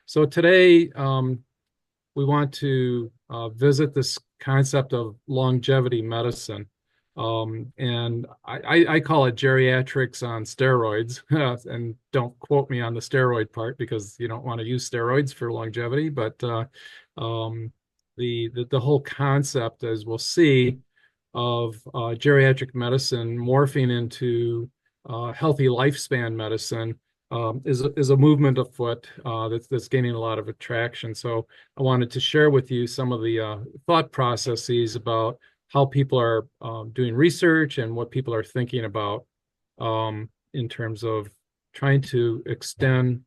So today we want to visit this concept of longevity medicine. And I call it geriatrics on steroids. And don't quote me on the steroid part because you don't want to use steroids for longevity. But the whole concept, as we'll see, of geriatric medicine morphing into healthy lifespan medicine is a movement afoot that's gaining a lot of attraction. So I wanted to share with you some of the thought processes about how people are doing research and what people are thinking about in terms of trying to extend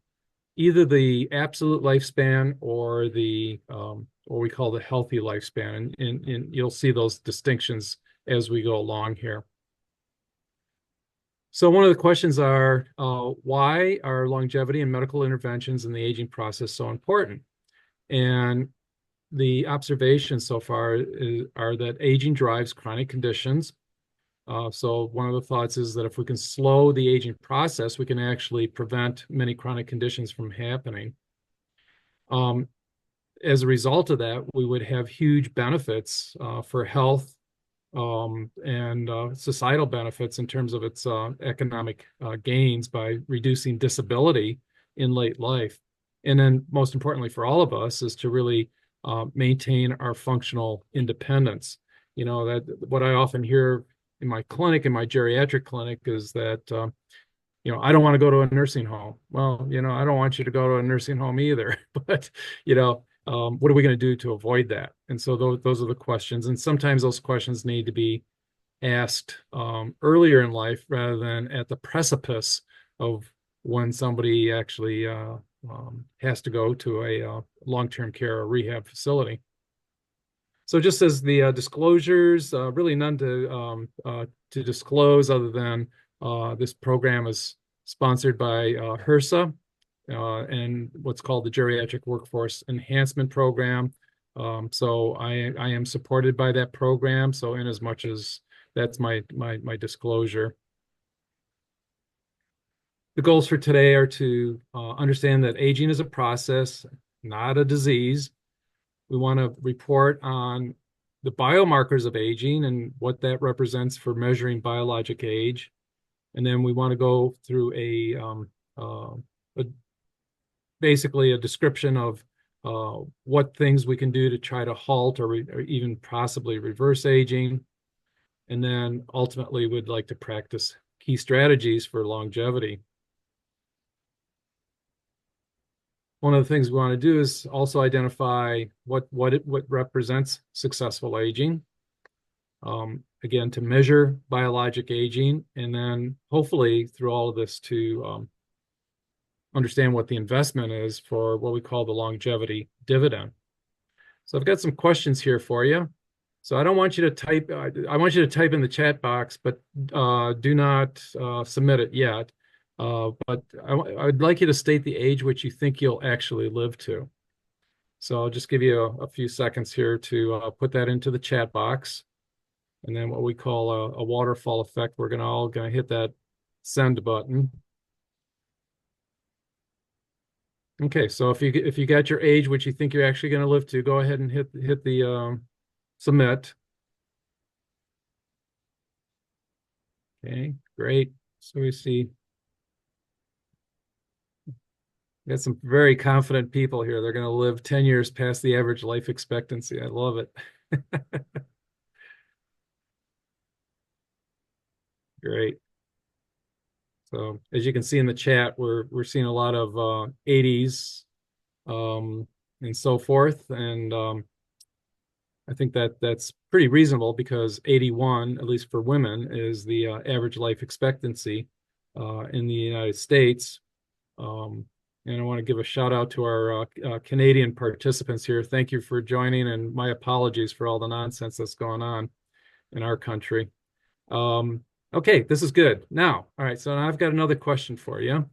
either the absolute lifespan or the what we call the healthy lifespan. And you'll see those distinctions as we go along here. So one of the questions are, why are longevity and medical interventions in the aging process so important? And the observations so far are that aging drives chronic conditions. So one of the thoughts is that if we can slow the aging process, we can actually prevent many chronic conditions from happening. As a result of that, we would have huge benefits for health and societal benefits in terms of its economic gains by reducing disability in late life. And then most importantly for all of us is to really maintain our functional independence. You know, that what I often hear in my clinic, in my geriatric clinic, is that, I don't want to go to a nursing home. Well, I don't want you to go to a nursing home either. But, what are we going to do to avoid that? And so those are the questions. And sometimes those questions need to be asked earlier in life rather than at the precipice of when somebody actually has to go to a long-term care or rehab facility. So just as the disclosures, really none to disclose other than this program is sponsored by HRSA and what's called the Geriatric Workforce Enhancement Program. So I am supported by that program. So in as much as that's my disclosure. The goals for today are to understand that aging is a process, not a disease. We want to report on the biomarkers of aging and what that represents for measuring biologic age. And then we want to go through basically a description of what things we can do to try to halt or even possibly reverse aging. And then ultimately, we'd like to practice key strategies for longevity. One of the things we want to do is also identify what represents successful aging. Again, to measure biologic aging, and then hopefully through all of this to understand what the investment is for what we call the longevity dividend. So I've got some questions here for you. So I don't want you to type, I want you to type in the chat box, but do not submit it yet. But I'd like you to state the age which you think you'll actually live to. So I'll just give you a few seconds here to put that into the chat box. And then what we call a waterfall effect, we're all gonna hit that send button. Okay, so if you got your age, which you think you're actually going to live to, go ahead and hit the submit. Okay, great. So we see got some very confident people here. They're going to live 10 years past the average life expectancy. I love it. Great. So as you can see in the chat, we're seeing a lot of 80s and so forth. And I think that's pretty reasonable because 81, at least for women, is the average life expectancy in the United States. And I want to give a shout out to our Canadian participants here. Thank you for joining, and my apologies for all the nonsense that's going on in our country. Okay, this is good. Now, all right, so now I've got another question for you.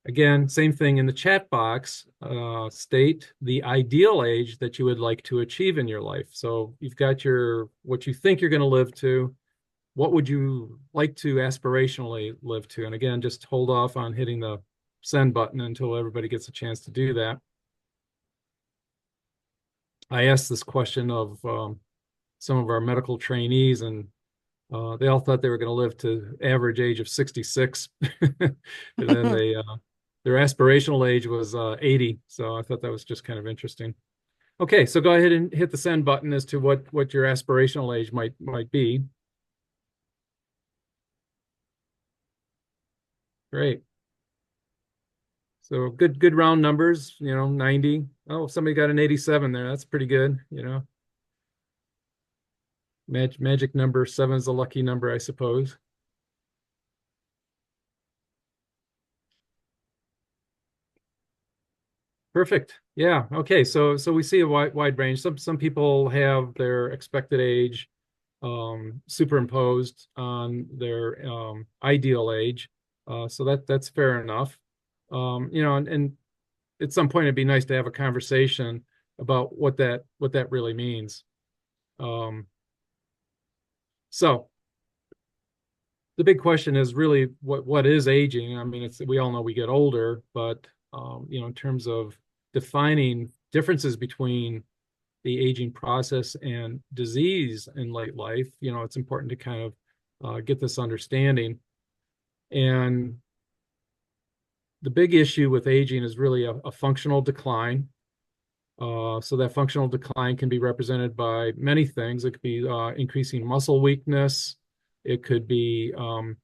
Again, same thing in the chat box, state the ideal age that you would like to achieve in your life. So you've got what you think you're going to live to. What would you like to aspirationally live to? And again, just hold off on hitting the send button until everybody gets a chance to do that. I asked this question of some of our medical trainees, and they all thought they were going to live to average age of 66. And then their aspirational age was 80. So I thought that was just kind of interesting. Okay, so go ahead and hit the send button as to what your aspirational age might be. Great. So good round numbers, 90. Oh, somebody got an 87 there. That's pretty good. Magic number 7 is a lucky number, I suppose. Perfect. Yeah. Okay. So we see a wide range. Some people have their expected age superimposed on their ideal age. So that's fair enough. And at some point it'd be nice to have a conversation about what that really means. Um, so the big question is really what is aging? I mean, we all know we get older, but in terms of defining differences between the aging process and disease in late life, it's important to kind of get this understanding. And the big issue with aging is really a functional decline. So that functional decline can be represented by many things. It could be increasing muscle weakness. It could be um,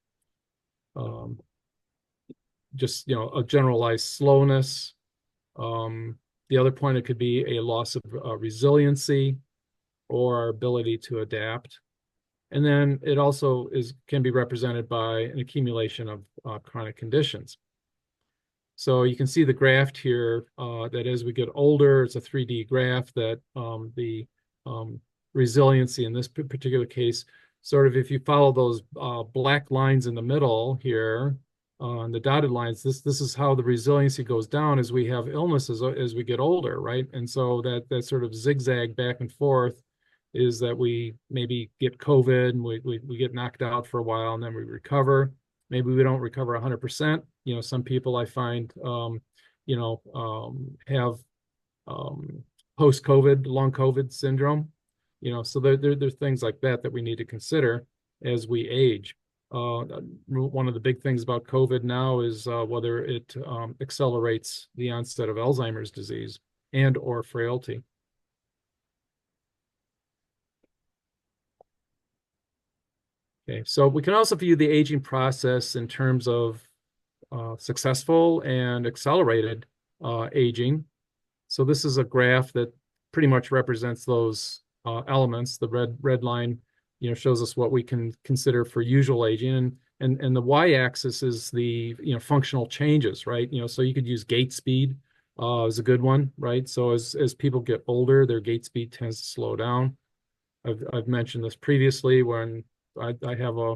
just a generalized slowness. The other point, it could be a loss of resiliency or our ability to adapt. And then it also can be represented by an accumulation of chronic conditions. So you can see the graph here that as we get older, it's a 3D graph that the resiliency in this particular case, sort of if you follow those black lines in the middle here, on the dotted lines, this is how the resiliency goes down as we have illnesses as we get older, right? And so that sort of zigzag back and forth is that we maybe get COVID and we get knocked out for a while and then we recover. Maybe we don't recover 100%. Some people I find, have post-COVID, long COVID syndrome. So there's things like that we need to consider as we age. One of the big things about COVID now is whether it accelerates the onset of Alzheimer's disease and or frailty. Okay, so we can also view the aging process in terms of successful and accelerated aging. So this is a graph that pretty much represents those elements. The red line, shows us what we can consider for usual aging, and the y-axis is the functional changes, right? So you could use gait speed is a good one, right? So as people get older, their gait speed tends to slow down. I've mentioned this previously when I have a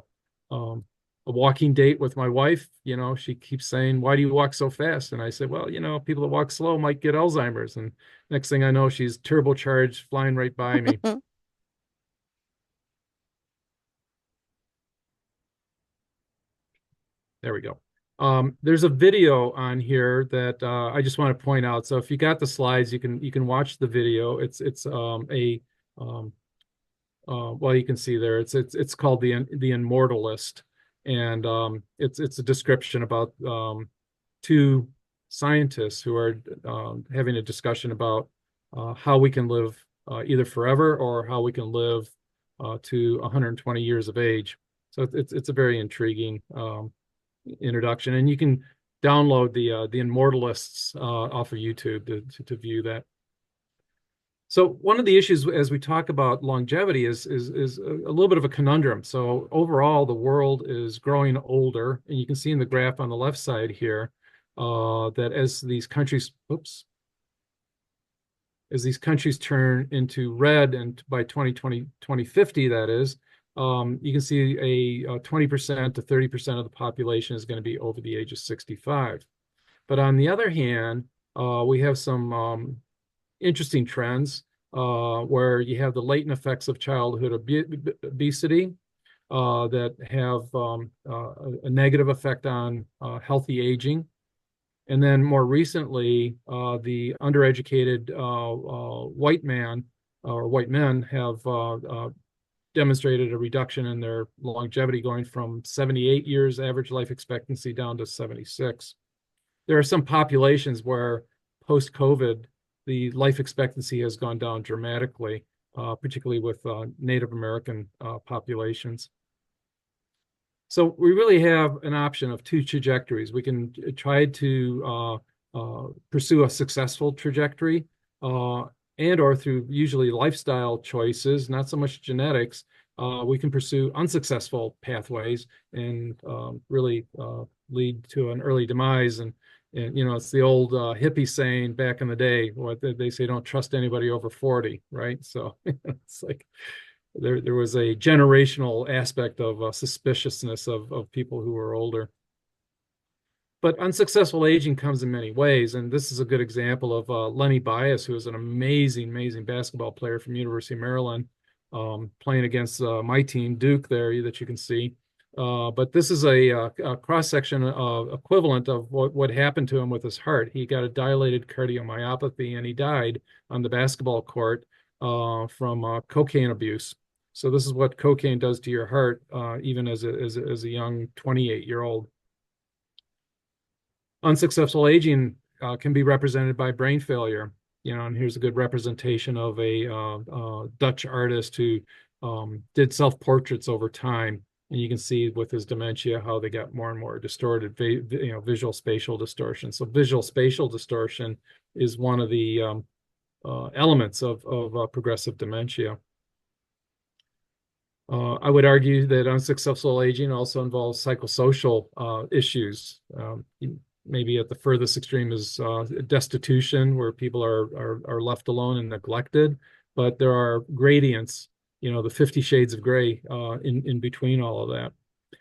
walking date with my wife. She keeps saying, "Why do you walk so fast?" And I said, "Well, people that walk slow might get Alzheimer's." And next thing I know, she's turbocharged, flying right by me. There we go. There's a video on here that I just want to point out. So if you got the slides, you can watch the video. It's um, well, you can see there. It's called the Immortalist, and it's a description about two scientists who are having a discussion about how we can live either forever or how we can live to 120 years of age. So it's a very intriguing introduction, and you can download the Immortalists off of YouTube to view that. So one of the issues as we talk about longevity is a little bit of a conundrum. So overall, the world is growing older, and you can see in the graph on the left side here that as these countries, as these countries turn into red, and by 2050, that is, you can see a 20% to 30% of the population is going to be over the age of 65. But on the other hand, we have some interesting trends where you have the latent effects of childhood obesity that have a negative effect on healthy aging. And then more recently, the undereducated white man or white men have demonstrated a reduction in their longevity, going from 78 years average life expectancy down to 76. There are some populations where post-COVID, the life expectancy has gone down dramatically, particularly with Native American populations. So we really have an option of two trajectories. We can try to pursue a successful trajectory, and or through usually lifestyle choices, not so much genetics, we can pursue unsuccessful pathways and really lead to an early demise. And it's the old hippie saying back in the day, what they say, don't trust anybody over 40, right? So it's like there was a generational aspect of suspiciousness of people who are older. But unsuccessful aging comes in many ways, and this is a good example of Lenny Bias, who is an amazing, amazing basketball player from University of Maryland, playing against my team, Duke, there that you can see. But this is a cross-section equivalent of what happened to him with his heart. He got a dilated cardiomyopathy, and he died on the basketball court from cocaine abuse. So this is what cocaine does to your heart, even as a young 28-year-old. Unsuccessful aging can be represented by brain failure. And here's a good representation of a Dutch artist who did self-portraits over time. And you can see with his dementia how they got more and more distorted, visual spatial distortion. So visual spatial distortion is one of the elements of progressive dementia. I would argue that unsuccessful aging also involves psychosocial issues. Maybe at the furthest extreme is destitution, where people are left alone and neglected. But there are gradients, the 50 shades of gray in between all of that.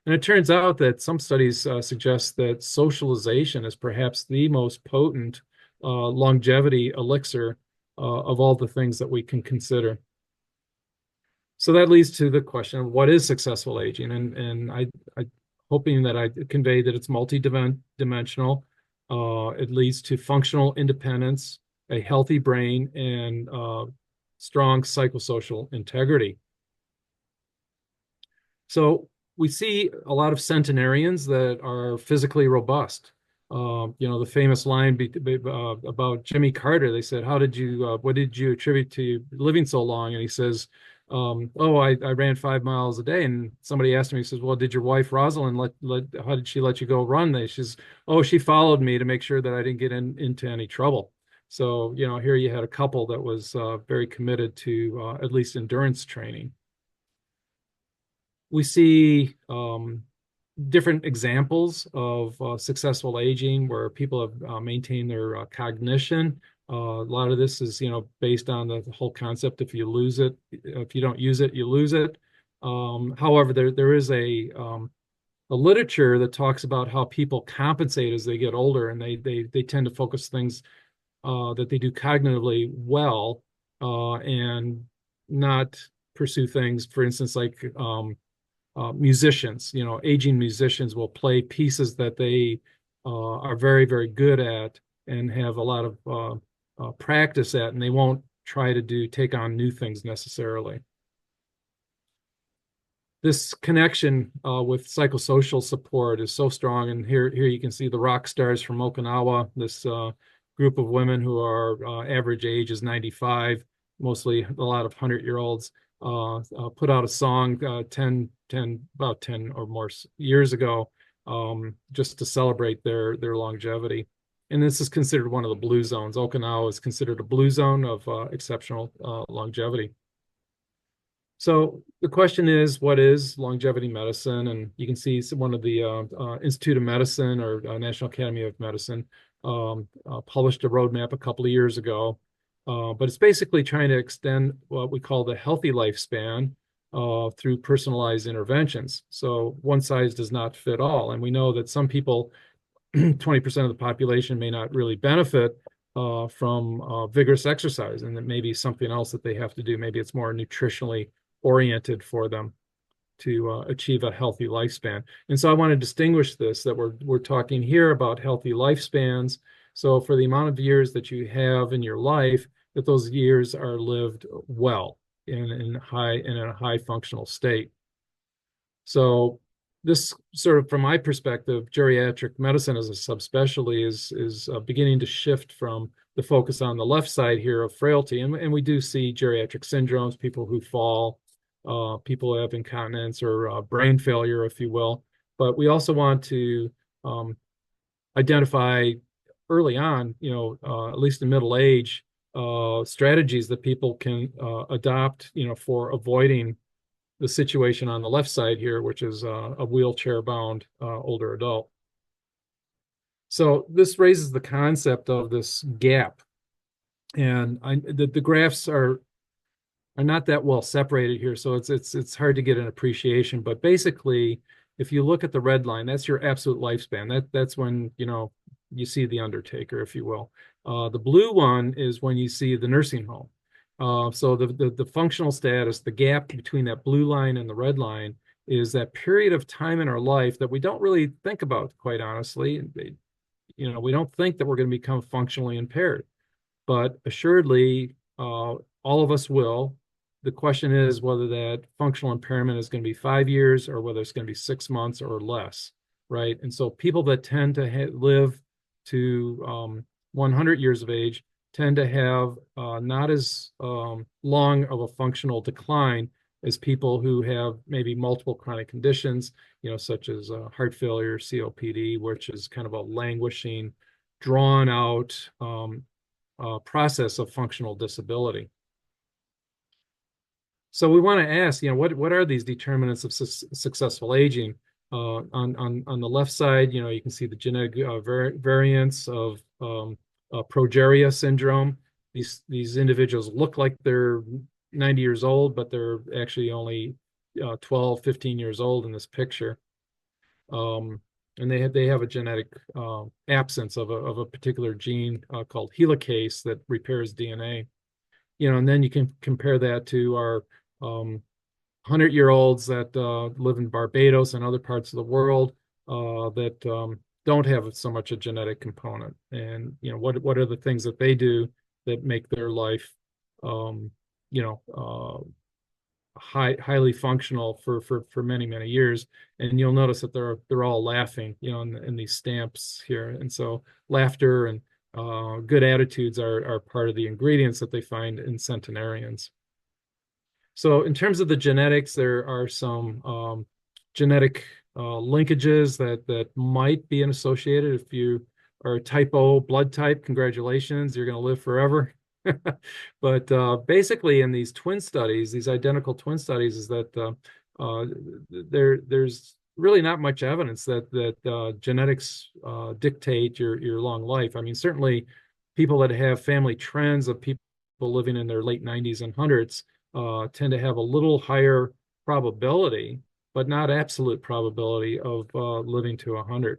And it turns out that some studies suggest that socialization is perhaps the most potent longevity elixir of all the things that we can consider. So that leads to the question of what is successful aging, and I hoping that I convey that it's multi-dimensional. It leads to functional independence, a healthy brain, and strong psychosocial integrity. So we see a lot of centenarians that are physically robust. The famous line about Jimmy Carter, they said, what did you attribute to living so long? And he says, I ran 5 miles a day. And somebody asked him, he says, well, did your wife Rosalind how did she let you go run? She followed me to make sure that I didn't get into any trouble. So, here you had a couple that was very committed to at least endurance training. We see different examples of successful aging where people have maintained their cognition. A lot of this is, based on the whole concept: if you don't use it, you lose it. However, there is a literature that talks about how people compensate as they get older, and they tend to focus things that they do cognitively well, and not pursue things, for instance, like musicians. Aging musicians will play pieces that they are very, very good at and have a lot of practice at, and they won't try to take on new things necessarily. This connection with psychosocial support is so strong, and here you can see the rock stars from Okinawa, this group of women who are average age is 95, mostly a lot of 100-year-olds, put out a song about 10 or more years ago, just to celebrate their longevity. And this is considered one of the blue zones. Okinawa is considered a blue zone of exceptional longevity. So the question is, what is longevity medicine? And you can see one of the Institute of Medicine or National Academy of Medicine published a roadmap a couple of years ago. But it's basically trying to extend what we call the healthy lifespan through personalized interventions. So one size does not fit all. And we know that some people, 20% of the population, may not really benefit from vigorous exercise, and that may be something else that they have to do. Maybe it's more nutritionally oriented for them. to achieve a healthy lifespan. And so I want to distinguish this, that we're talking here about healthy lifespans. So for the amount of years that you have in your life, that those years are lived well in a high functional state. So this sort of, from my perspective, geriatric medicine as a subspecialty is beginning to shift from the focus on the left side here of frailty. And we do see geriatric syndromes, people who fall, people who have incontinence or brain failure, if you will. But we also want to identify early on, at least in middle age, strategies that people can adopt, for avoiding the situation on the left side here, which is a wheelchair-bound older adult. So this raises the concept of this gap, and the graphs are not that well separated here, so it's hard to get an appreciation. But basically, if you look at the red line, that's your absolute lifespan. That's when you see the undertaker, if you will. The blue one is when you see the nursing home. So the functional status, the gap between that blue line and the red line, is that period of time in our life that we don't really think about, quite honestly. We don't think that we're going to become functionally impaired, but assuredly, all of us will. The question is whether that functional impairment is going to be 5 years or whether it's going to be 6 months or less, right? And so people that tend to live to 100 years of age tend to have not as long of a functional decline as people who have maybe multiple chronic conditions, such as heart failure, COPD, which is kind of a languishing, drawn out process of functional disability. So we want to ask, what are these determinants of successful aging? On the left side, you can see the genetic variants of progeria syndrome. These individuals look like they're 90 years old, but they're actually only 12, 15 years old in this picture. And they have a genetic absence of a particular gene called helicase that repairs DNA. And then you can compare that to our 100-year-olds that live in Barbados and other parts of the world that don't have so much a genetic component. And what are the things that they do that make their life highly functional for many years. And you'll notice that they're all laughing, in these stamps here. And so laughter and good attitudes are part of the ingredients that they find in centenarians. So in terms of the genetics, there are some genetic linkages that might be associated. If you are type O blood type, congratulations, you're going to live forever. But basically, in these twin studies, these identical twin studies, is that there's really not much evidence that genetics dictate your long life. I mean, certainly people that have family trends of people living in their late 90s and hundreds tend to have a little higher probability, but not absolute probability of living to 100.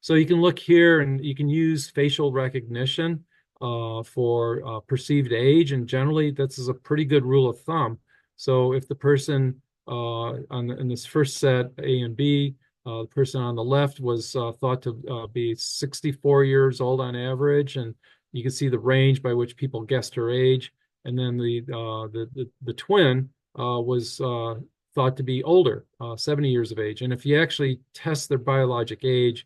So you can look here and you can use facial recognition for perceived age, and generally this is a pretty good rule of thumb. So if the person in this first set, A and B, the person on the left was thought to be 64 years old on average, and you can see the range by which people guessed her age. And then the twin was thought to be older, 70 years of age. And if you actually test their biologic age,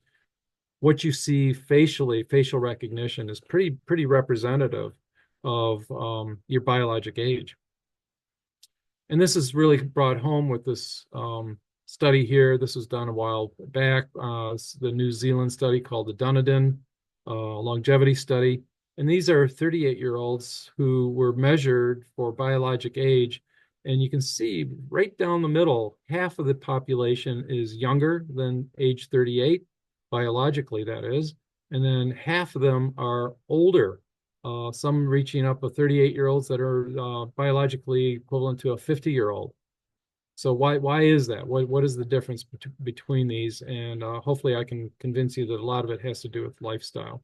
what you see facially, facial recognition, is pretty representative of your biologic age. And this is really brought home with this study here. This was done a while back, the New Zealand study called the Dunedin longevity study. And these are 38-year-olds who were measured for biologic age. And you can see right down the middle, half of the population is younger than age 38, biologically that is. And then half of them are older, some reaching up to 38-year-olds that are biologically equivalent to a 50-year-old. So why is that? What is the difference between these? And hopefully I can convince you that a lot of it has to do with lifestyle.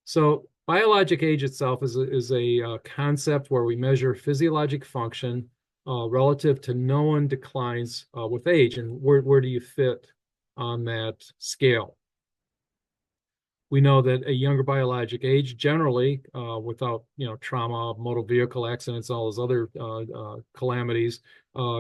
So biologic age itself is a concept where we measure physiologic function relative to no one declines with age. And where do you fit on that scale? We know that a younger biologic age, generally, without trauma, motor vehicle accidents, all those other calamities,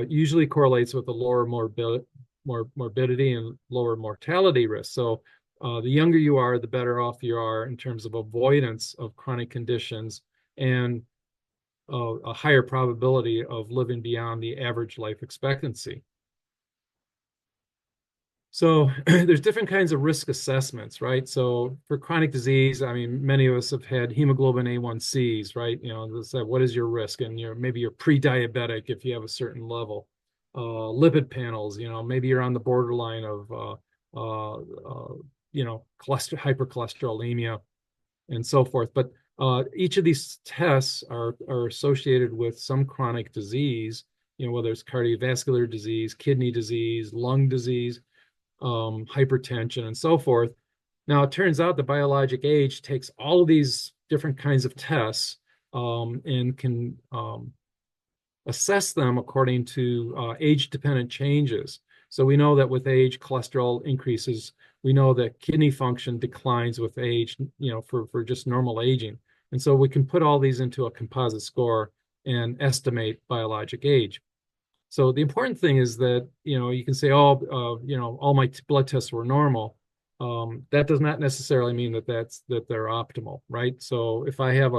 usually correlates with a lower morbidity and lower mortality risk. So the younger you are, the better off you are in terms of avoidance of chronic conditions and a higher probability of living beyond the average life expectancy. So there's different kinds of risk assessments, right? So for chronic disease, I mean, many of us have had hemoglobin A1Cs, right? What is your risk? And maybe you're pre-diabetic if you have a certain level. Lipid panels, maybe you're on the borderline of, hypercholesterolemia and so forth. But each of these tests are associated with some chronic disease, whether it's cardiovascular disease, kidney disease, lung disease, hypertension, and so forth. Now, it turns out the biologic age takes all of these different kinds of tests and can assess them according to age-dependent changes. So we know that with age, cholesterol increases. We know that kidney function declines with age, for just normal aging. And so we can put all these into a composite score and estimate biologic age. So the important thing is that, you can say, oh, all my blood tests were normal. That does not necessarily mean that they're optimal, right? So if I have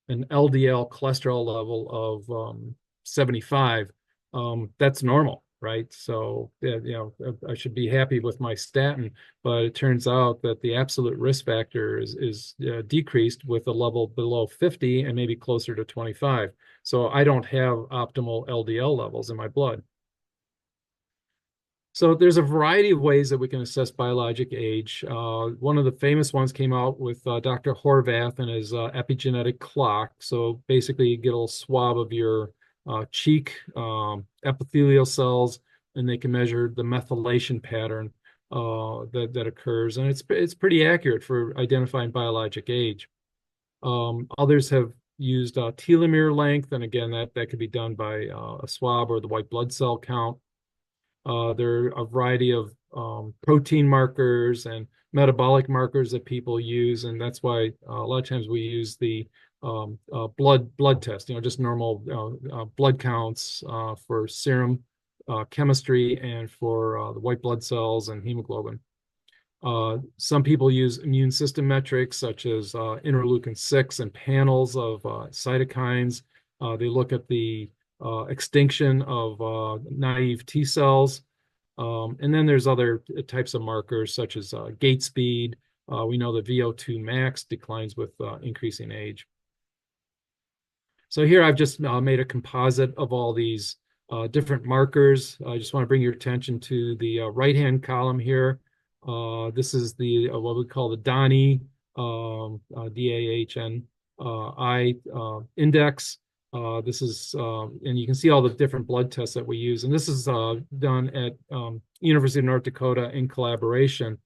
an LDL cholesterol level of 75, that's normal, right? So, I should be happy with my statin, but it turns out that the absolute risk factor is decreased with a level below 50 and maybe closer to 25. So I don't have optimal LDL levels in my blood. So there's a variety of ways that we can assess biologic age. One of the famous ones came out with Dr. Horvath and his epigenetic clock. So basically, you get a little swab of your cheek epithelial cells, and they can measure the methylation pattern that occurs, and it's pretty accurate for identifying biologic age. Others have used telomere length, and again, that could be done by a swab or the white blood cell count. There are a variety of protein markers and metabolic markers that people use, and that's why a lot of times we use the blood test, just normal blood counts for serum chemistry and for the white blood cells and hemoglobin. Some people use immune system metrics such as interleukin-6 and panels of cytokines. They look at the extinction of naive T cells. And then there's other types of markers such as gait speed. We know that VO2 max declines with increasing age. So here I've just made a composite of all these different markers. I just want to bring your attention to the right-hand column here. This is the what we call the DAHNI, DAHNI index. This is, and you can see all the different blood tests that we use. And this is done at University of North Dakota in collaboration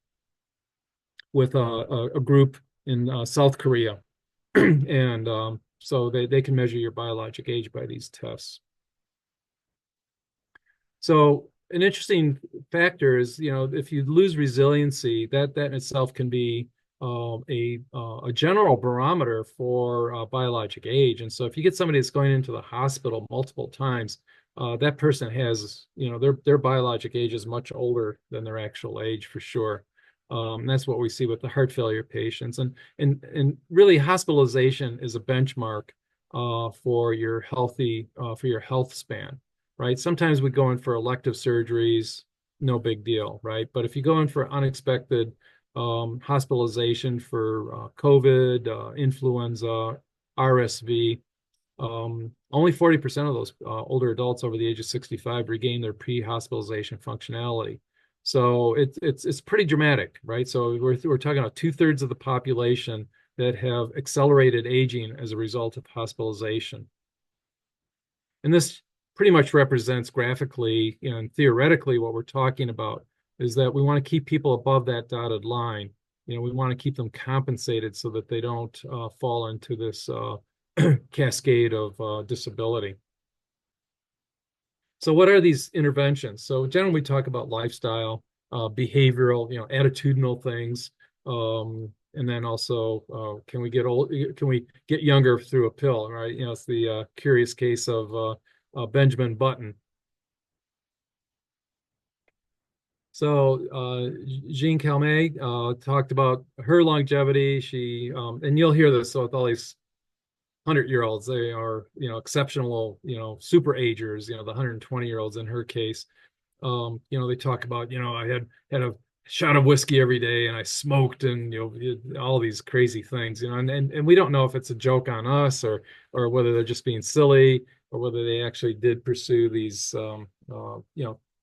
with a group in South Korea. And so they can measure your biologic age by these tests. So an interesting factor is, if you lose resiliency, that in itself can be a general barometer for biologic age. And so if you get somebody that's going into the hospital multiple times, that person has, their biologic age is much older than their actual age for sure. That's what we see with the heart failure patients. And really hospitalization is a benchmark for your health span. Right? Sometimes we go in for elective surgeries, no big deal, right? But if you go in for unexpected hospitalization for COVID, influenza, RSV, only 40% of those older adults over the age of 65 regain their pre-hospitalization functionality. So it's pretty dramatic, right? So we're talking about 2/3 of the population that have accelerated aging as a result of hospitalization. And this pretty much represents graphically and theoretically what we're talking about is that we want to keep people above that dotted line. We want to keep them compensated so that they don't fall into this cascade of disability. So what are these interventions? So generally we talk about lifestyle, behavioral, attitudinal things. And then also, can we get old, can we get younger through a pill, right? It's the curious case of Benjamin Button. So Jean Calmet talked about her longevity. And you'll hear this with all these 100-year-olds. They are, exceptional, super agers, the 120-year-olds in her case. They talk about, I had a shot of whiskey every day and I smoked and, all these crazy things, and we don't know if it's a joke on us or whether they're just being silly or whether they actually did pursue these, kind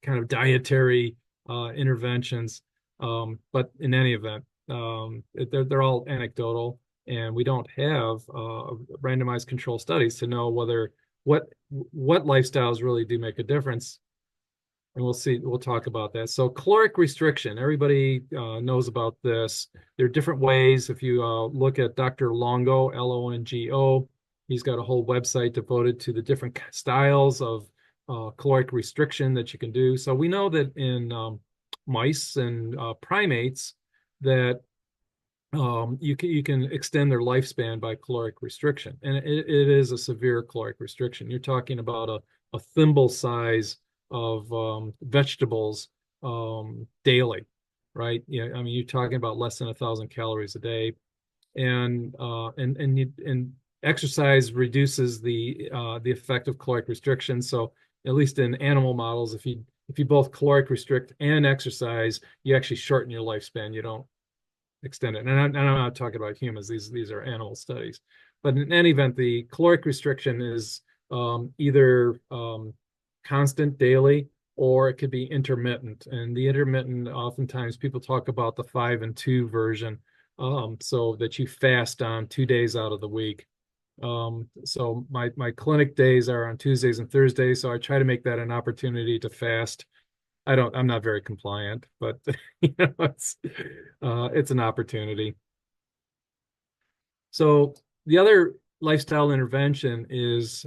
of dietary interventions. But in any event, they're all anecdotal, and we don't have randomized control studies to know whether what lifestyles really do make a difference. And we'll talk about that. So caloric restriction, everybody knows about this. There are different ways. If you look at Dr. Longo, Longo, he's got a whole website devoted to the different styles of caloric restriction that you can do. So we know that in mice and primates that you can extend their lifespan by caloric restriction. And it is a severe caloric restriction. You're talking about a thimble size of vegetables daily, right? I mean, you're talking about less than 1,000 calories a day, and exercise reduces the effect of caloric restriction. So at least in animal models, if you both caloric restrict and exercise, you actually shorten your lifespan. You don't extend it. And I'm not talking about humans. These are animal studies. But in any event, the caloric restriction is either constant daily, or it could be intermittent. And the intermittent, oftentimes people talk about the 5 and 2 version, so that you fast on 2 days out of the week. So my clinic days are on Tuesdays and Thursdays, so I try to make that an opportunity to fast. I'm not very compliant, but it's an opportunity. So the other lifestyle intervention is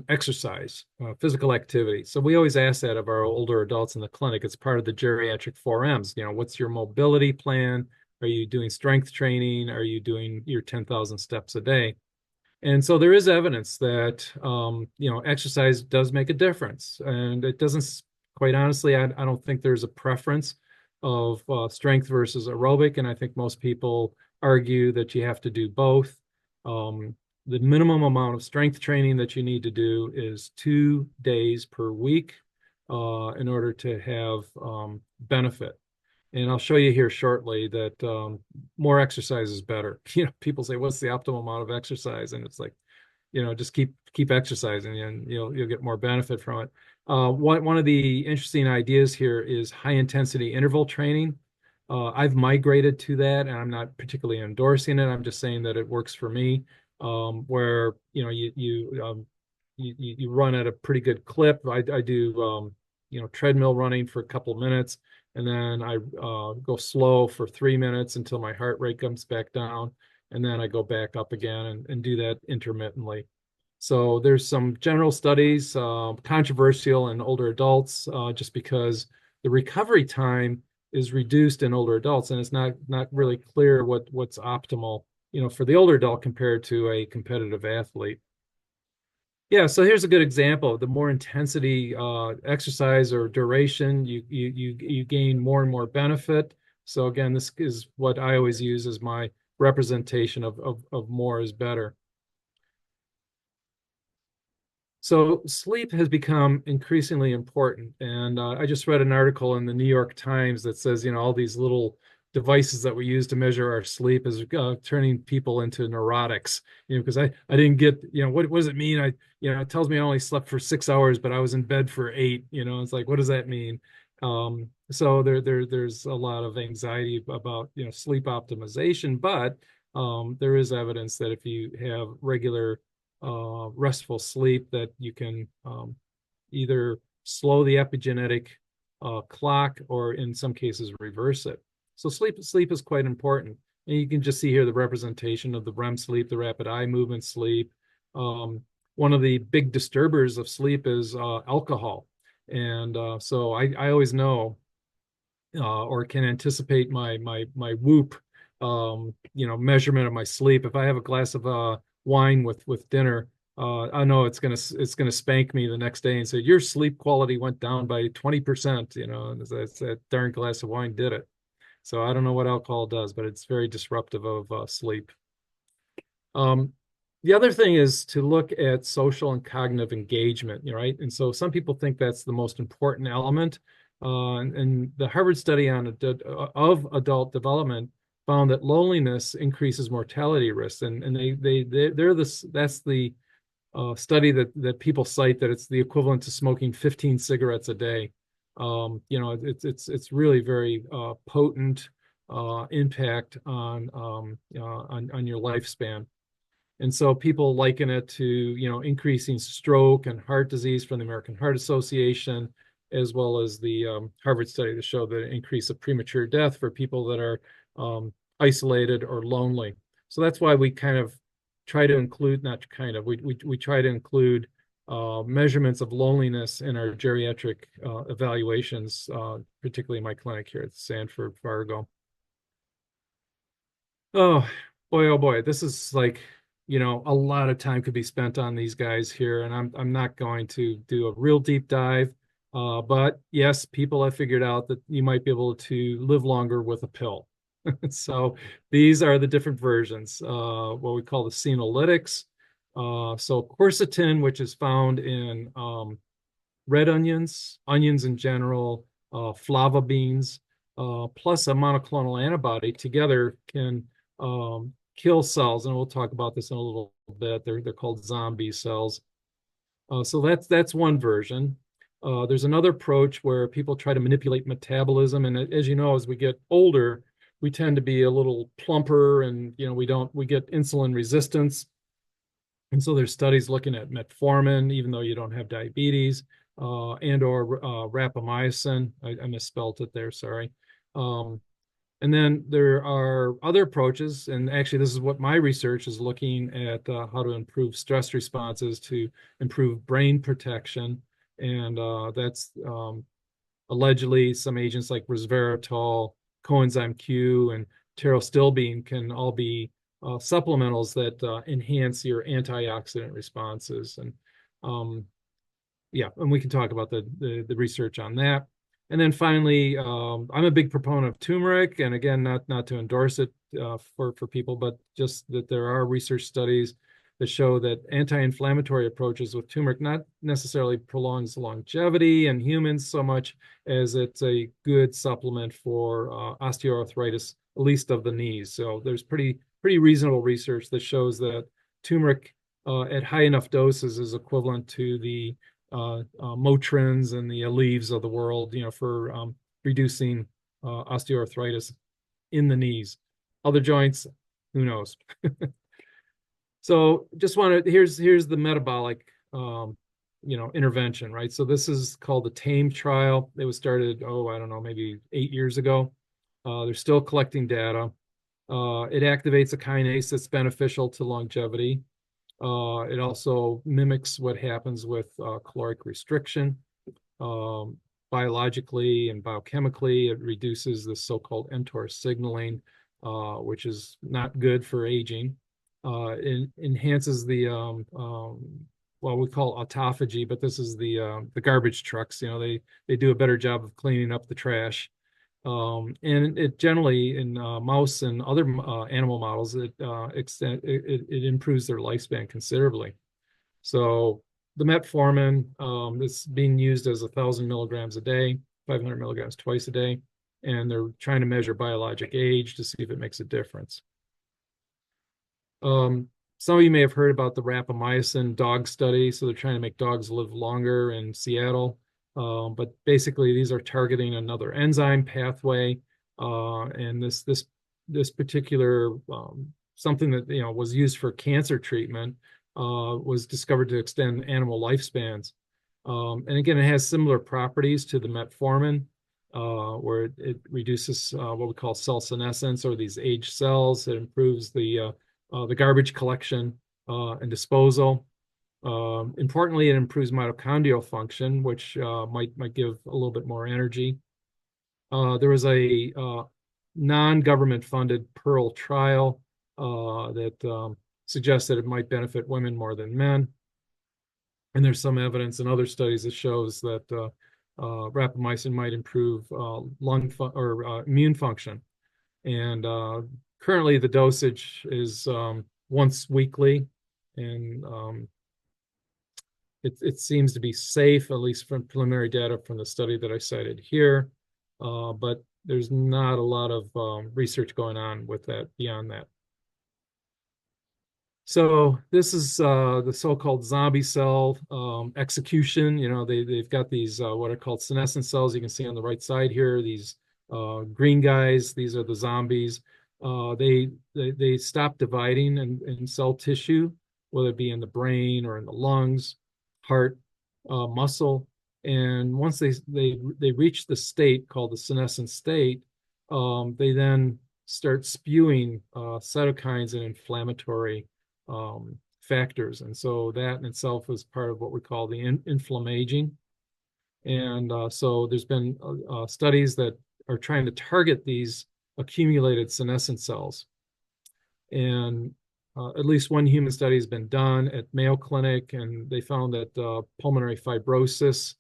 exercise, physical activity. So we always ask that of our older adults in the clinic. It's part of the geriatric 4Ms. What's your mobility plan? Are you doing strength training? Are you doing your 10,000 steps a day? And so there is evidence that exercise does make a difference, and it doesn't. Quite honestly, I don't think there's a preference of strength versus aerobic, and I think most people argue that you have to do both. The minimum amount of strength training that you need to do is 2 days per week in order to have benefit. And I'll show you here shortly that more exercise is better. People say, "What's the optimal amount of exercise?" And it's like, just keep exercising, and you'll get more benefit from it. One of the interesting ideas here is high intensity interval training. I've migrated to that, and I'm not particularly endorsing it. I'm just saying that it works for me, where you run at a pretty good clip. I do treadmill running for a couple of minutes, and then I go slow for 3 minutes until my heart rate comes back down, and then I go back up again and do that intermittently. So there's some general studies, controversial in older adults, just because the recovery time is reduced in older adults, and it's not really clear what's optimal, for the older adult compared to a competitive athlete. Yeah, so here's a good example. The more intensity exercise or duration, you gain more and more benefit. So again, this is what I always use as my representation of more is better. So sleep has become increasingly important. And I just read an article in the New York Times that says, all these little devices that we use to measure our sleep is turning people into neurotics, because I didn't get, what does it mean? It tells me I only slept for 6 hours, but I was in bed for 8, it's like, what does that mean? So there's a lot of anxiety about, sleep optimization, but there is evidence that if you have regular restful sleep, that you can either slow the epigenetic clock, or in some cases reverse it. So sleep is quite important. And you can just see here the representation of the REM sleep, the rapid eye movement sleep. One of the big disturbers of sleep is alcohol. And so I always know or can anticipate my whoop measurement of my sleep. If I have a glass of wine with dinner, I know it's gonna spank me the next day and say your sleep quality went down by 20%. And that darn glass of wine did it. So I don't know what alcohol does, but it's very disruptive of sleep. Um, the other thing is to look at social and cognitive engagement, right? And so some people think that's the most important element. And the Harvard study of adult development found that loneliness increases mortality risks. And they're this that's the study that people cite that it's the equivalent to smoking 15 cigarettes a day. It's really very potent impact on your lifespan. And so people liken it to, increasing stroke and heart disease from the American Heart Association, as well as the Harvard study that showed the increase of premature death for people that are isolated or lonely. So that's why we kind of try to include, not kind of, we try to include measurements of loneliness in our geriatric evaluations, particularly in my clinic here at Sanford Fargo. Oh boy, oh boy, this is like, a lot of time could be spent on these guys here, and I'm not going to do a real deep dive. But yes, people have figured out that you might be able to live longer with a pill. So these are the different versions, what we call the senolytics. So quercetin, which is found in red onions, onions in general, flava beans, plus a monoclonal antibody together can kill cells, and we'll talk about this in a little bit. They're called zombie cells. So that's one version. There's another approach where people try to manipulate metabolism, and as you know, as we get older, we tend to be a little plumper, and we get insulin resistance. And so there's studies looking at metformin, even though you don't have diabetes, and or rapamycin. I misspelled it there, sorry. And then there are other approaches, and actually this is what my research is looking at, how to improve stress responses to improve brain protection. And that's allegedly some agents like resveratrol, coenzyme Q, and pterostilbene can all be supplementals that enhance your antioxidant responses. And yeah, and we can talk about the research on that. And then finally, I'm a big proponent of turmeric, and again, not to endorse it for people, but just that there are research studies that show that anti-inflammatory approaches with turmeric not necessarily prolongs longevity in humans so much as it's a good supplement for osteoarthritis, at least of the knees. So there's pretty reasonable research that shows that turmeric at high enough doses is equivalent to the Motrins and the Aleves of the world, for reducing osteoarthritis in the knees. Other joints, who knows? So just here's the metabolic intervention, right? So this is called the TAME trial. It was started, I don't know, maybe 8 years ago. They're still collecting data. It activates a kinase that's beneficial to longevity. It also mimics what happens with caloric restriction. Biologically and biochemically, it reduces the so-called mTOR signaling, which is not good for aging. It enhances the well, we call autophagy, but this is the garbage trucks. They do a better job of cleaning up the trash. And it generally in mouse and other animal models, it improves their lifespan considerably. So the metformin is being used as 1,000 milligrams a day, 500 milligrams twice a day, and they're trying to measure biologic age to see if it makes a difference. Some of you may have heard about the rapamycin dog study. So they're trying to make dogs live longer in Seattle. But basically, these are targeting another enzyme pathway, and this particular something that was used for cancer treatment was discovered to extend animal lifespans. And again, it has similar properties to the metformin, where it reduces what we call cell senescence, or these aged cells. It improves the garbage collection and disposal. Importantly, it improves mitochondrial function, which might give a little bit more energy. There was a non-government funded Pearl trial that suggested it might benefit women more than men. And there's some evidence in other studies that shows that rapamycin might improve immune function. And currently the dosage is once weekly, and it seems to be safe, at least from preliminary data from the study that I cited here. But there's not a lot of research going on with that beyond that. So this is the so-called zombie cell execution. You know, they've got these what are called senescent cells. You can see on the right side here, these green guys. These are the zombies. They stop dividing in cell tissue, whether it be in the brain or in the lungs, heart, muscle. And once they reach the state called the senescent state, they then start spewing cytokines and inflammatory factors. And so that in itself is part of what we call the inflammaging. And so there's been studies that are trying to target these accumulated senescent cells. And at least one human study has been done at Mayo Clinic, and they found that pulmonary fibrosis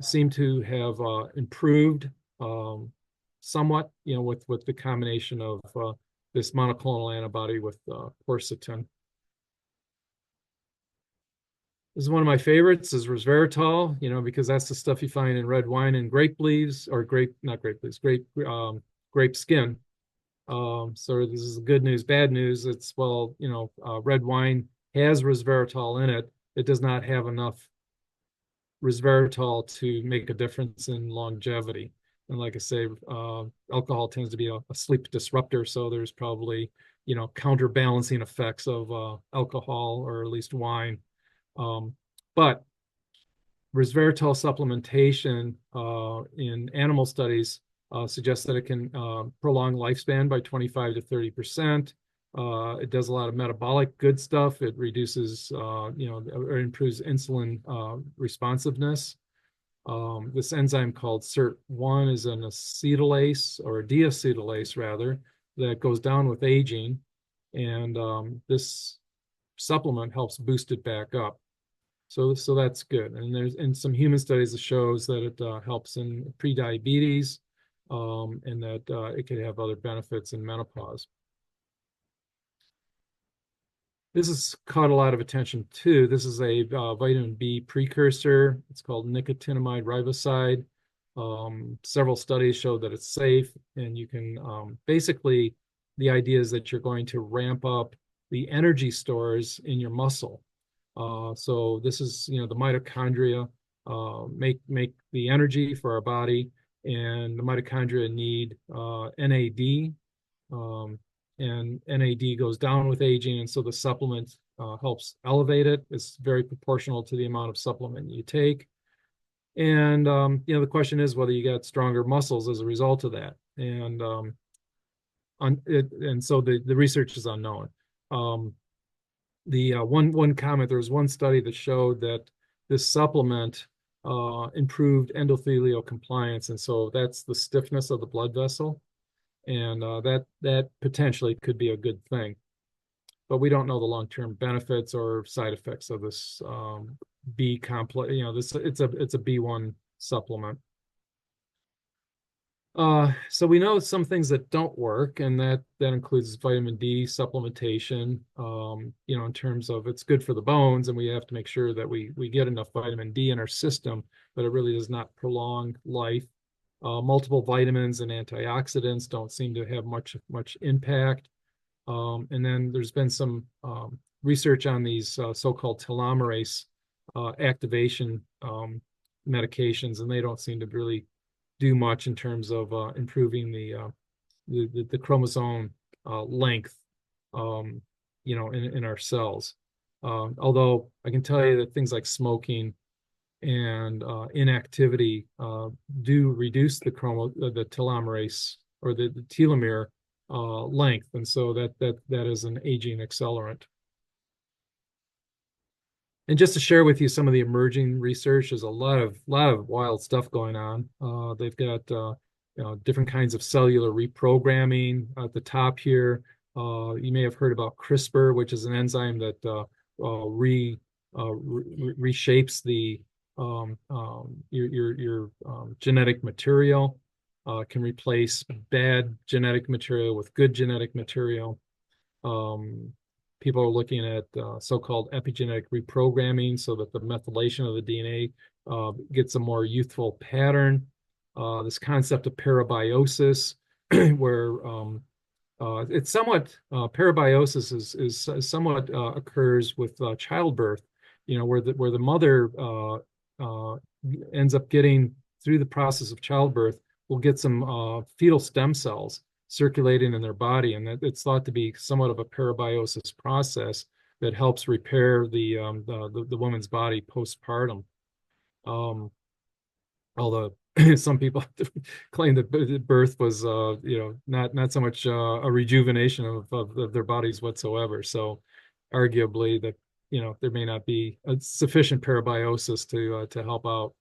seemed to have improved somewhat, you know, with the combination of this monoclonal antibody with quercetin. This is one of my favorites, is resveratrol, you know, because that's the stuff you find in red wine and grape leaves, or not grape leaves, grape skin. So this is good news, bad news. It's, well, you know, red wine has resveratrol in it. It does not have enough resveratrol to make a difference in longevity. And like I say, alcohol tends to be a sleep disruptor, so there's probably, you know, counterbalancing effects of alcohol, or at least wine. But resveratrol supplementation in animal studies suggests that it can prolong lifespan by 25 to 30%. It does a lot of metabolic good stuff. It reduces, you know, or improves insulin responsiveness. This enzyme called SIRT1 is an acetylase, or a deacetylase rather, that goes down with aging. And this supplement helps boost it back up. So that's good. And there's in some human studies that shows that it helps in prediabetes, and that it could have other benefits in menopause. This has caught a lot of attention too. This is a vitamin B precursor. It's called nicotinamide riboside. Several studies show that it's safe, and you can basically, the idea is that you're going to ramp up the energy stores in your muscle. So this is, you know, the mitochondria make the energy for our body, and the mitochondria need NAD, and NAD goes down with aging, and so the supplement helps elevate it. It's very proportional to the amount of supplement you take. And you know, the question is whether you get stronger muscles as a result of that. And and so the research is unknown. One comment, there was one study that showed that this supplement improved endothelial compliance, and so that's the stiffness of the blood vessel, and that potentially could be a good thing, but we don't know the long-term benefits or side effects of this B complex. You know, it's a B1 supplement. So we know some things that don't work, and that includes vitamin D supplementation. You know, in terms of it's good for the bones, and we have to make sure that we get enough vitamin D in our system, but it really does not prolong life. Multiple vitamins and antioxidants don't seem to have much impact. And then there's been some research on these so-called telomerase activation medications, and they don't seem to really do much in terms of improving the chromosome length, you know, in our cells. Although I can tell you that things like smoking and inactivity do reduce the telomerase, or the telomere length, and so that is an aging accelerant. And just to share with you some of the emerging research, there's a lot of wild stuff going on. They've got different kinds of cellular reprogramming at the top here. You may have heard about CRISPR, which is an enzyme that reshapes the your genetic material. Can replace bad genetic material with good genetic material. Um, People are looking at so-called epigenetic reprogramming so that the methylation of the DNA gets a more youthful pattern. This concept of parabiosis, where it's somewhat parabiosis is somewhat occurs with childbirth, where the mother uh, ends up getting through the process of childbirth will get some fetal stem cells circulating in their body, and that it's thought to be somewhat of a parabiosis process that helps repair the woman's body postpartum. Um, Although some people claim that birth was not so much a rejuvenation of their bodies whatsoever. So arguably that there may not be a sufficient parabiosis to help out.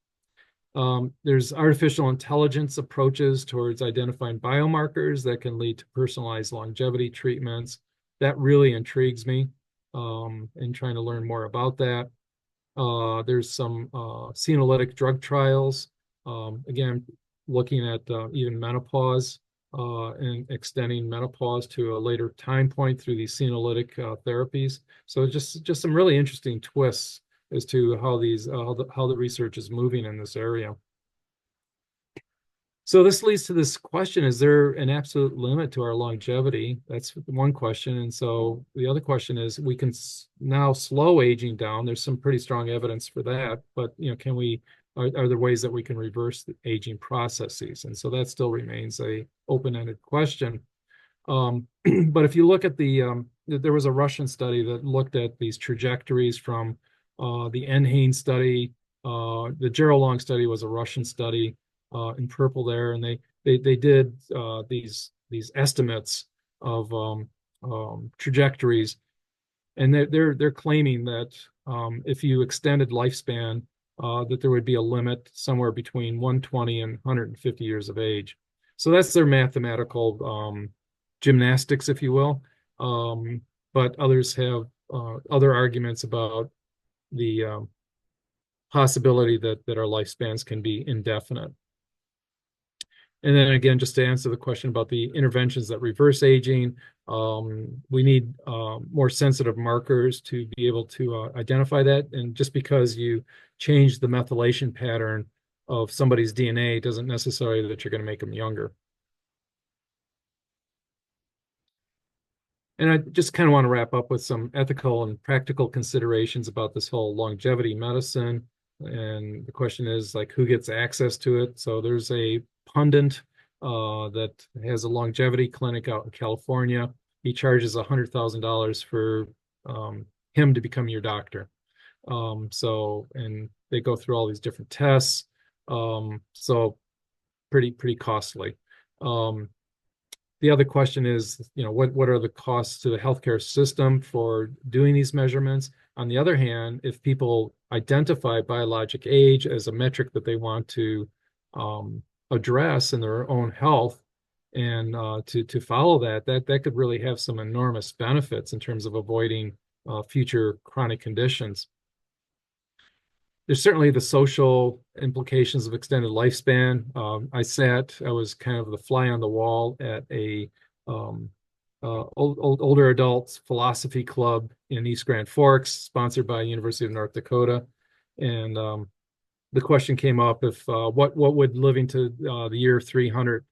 There's artificial intelligence approaches towards identifying biomarkers that can lead to personalized longevity treatments. That really intrigues me, in trying to learn more about that. There's some senolytic drug trials, again, looking at even menopause and extending menopause to a later time point through these senolytic therapies. So just some really interesting twists as to how how the research is moving in this area. So this leads to this question: is there an absolute limit to our longevity? That's one question. And so the other question is, we can now slow aging down. There's some pretty strong evidence for that, but can we? Are there ways that we can reverse the aging processes? And so that still remains a open-ended question. But if you look at there was a Russian study that looked at these trajectories from the NHANES study. The Gerolong study was a Russian study in purple there, and they did these estimates of trajectories, and they're claiming that if you extended lifespan, that there would be a limit somewhere between 120 and 150 years of age. So that's their mathematical gymnastics, if you will. But others have other arguments about the possibility that our lifespans can be indefinite. And then again, just to answer the question about the interventions that reverse aging, we need more sensitive markers to be able to identify that. And just because you change the methylation pattern of somebody's DNA doesn't necessarily that you're going to make them younger. And I just kind of want to wrap up with some ethical and practical considerations about this whole longevity medicine. And the question is, like, who gets access to it? So there's a pundit that has a longevity clinic out in California. He charges $100,000 for him to become your doctor. And they go through all these different tests. So pretty costly. The other question is, what are the costs to the healthcare system for doing these measurements? On the other hand, if people identify biologic age as a metric that they want to address in their own health, and to follow that could really have some enormous benefits in terms of avoiding future chronic conditions. There's certainly the social implications of extended lifespan. I was kind of the fly on the wall at a older adults philosophy club in East Grand Forks, sponsored by University of North Dakota. And the question came up, if what would living to the year 300,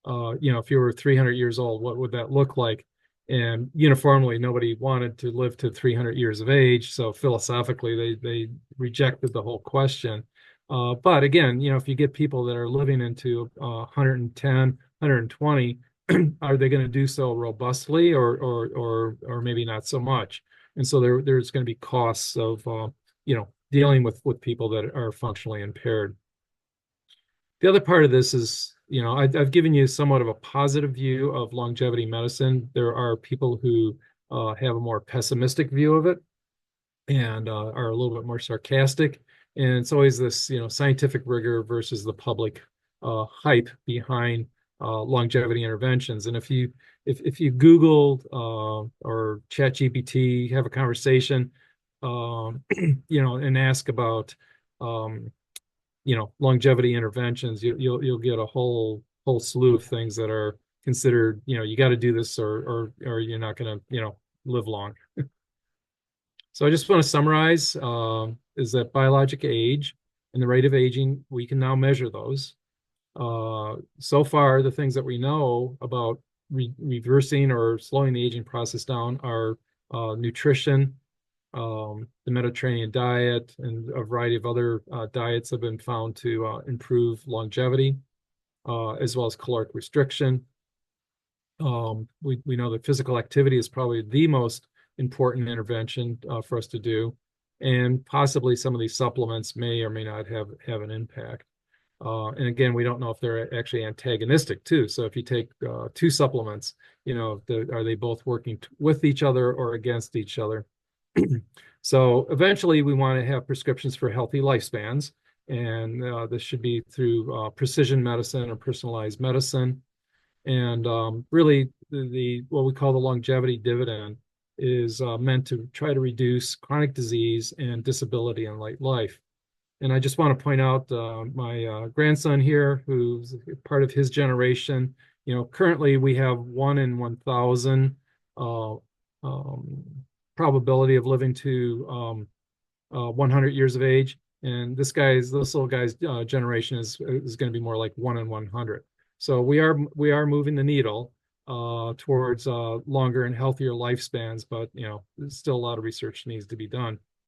if you were 300 years old, what would that look like? And uniformly, nobody wanted to live to 300 years of age. So philosophically, they rejected the whole question. But again, if you get people that are living into 110, 120, are they going to do so robustly or maybe not so much? And so there's going to be costs of dealing with people that are functionally impaired. The other part of this is, I've given you somewhat of a positive view of longevity medicine. There are people who have a more pessimistic view of it. and are a little bit more sarcastic. And it's always this, scientific rigor versus the public hype behind longevity interventions. And if you Google or ChatGPT, have a conversation, and ask about um, longevity interventions, you'll get a whole slew of things that are considered, you got to do this or you're not going to, live long. So I just want to summarize, is that biologic age and the rate of aging, we can now measure those. So far, the things that we know about reversing or slowing the aging process down are nutrition, the Mediterranean diet, and a variety of other diets have been found to improve longevity, as well as caloric restriction. We know that physical activity is probably the most important intervention for us to do, and possibly some of these supplements may or may not have an impact. And again, we don't know if they're actually antagonistic too. So if you take two supplements, are they both working with each other or against each other? So eventually, we want to have prescriptions for healthy lifespans, and this should be through precision medicine or personalized medicine. And really, the what we call the longevity dividend is meant to try to reduce chronic disease and disability in late life. And I just want to point out my grandson here, who's part of his generation. Currently we have 1 in 1,000 uh, um, probability of living to 100 years of age, and this little guy's generation is going to be more like 1 in 100. So we are moving the needle towards longer and healthier lifespans, but still a lot of research needs to be done.